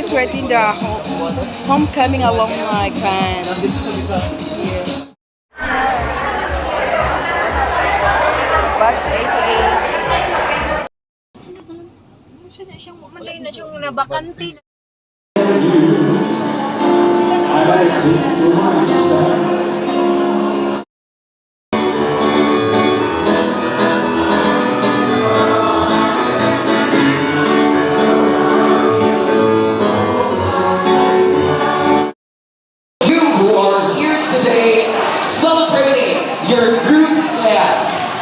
celebrating the homecoming alumni kind this year. Batch 88. Siyang mamanday na siyang nabakante. You who are here today celebrating your group class,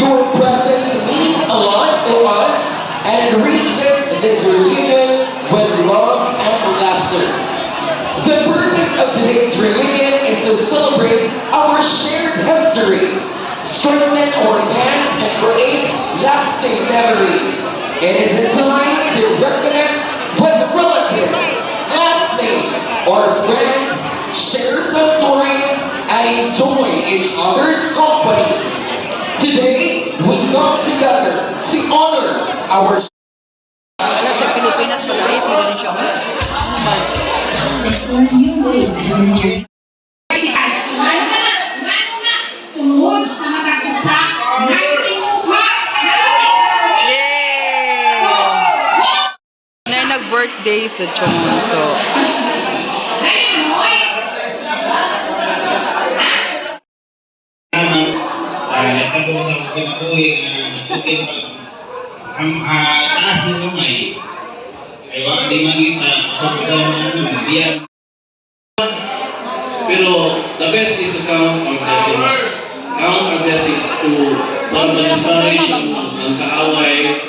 your presence means a lot to us and enriches this reunion with love and laughter. The purpose of today's reunion is to celebrate our shared history, strengthen our bonds, and create lasting memories. It is a time to reconnect with relatives, classmates, or friends, share some stories, and enjoy each other's company. Today, we come together to honor our Wala sa Pilipinas pala eh, pero rin siya. Yay! Nag-birthday sa Chong, so Tapos sa kinabuhi puting taas ng kamay ay wala di mangita sa biyan. Pero the best is to count our blessings. Count our blessings to love and inspiration ng kaaway,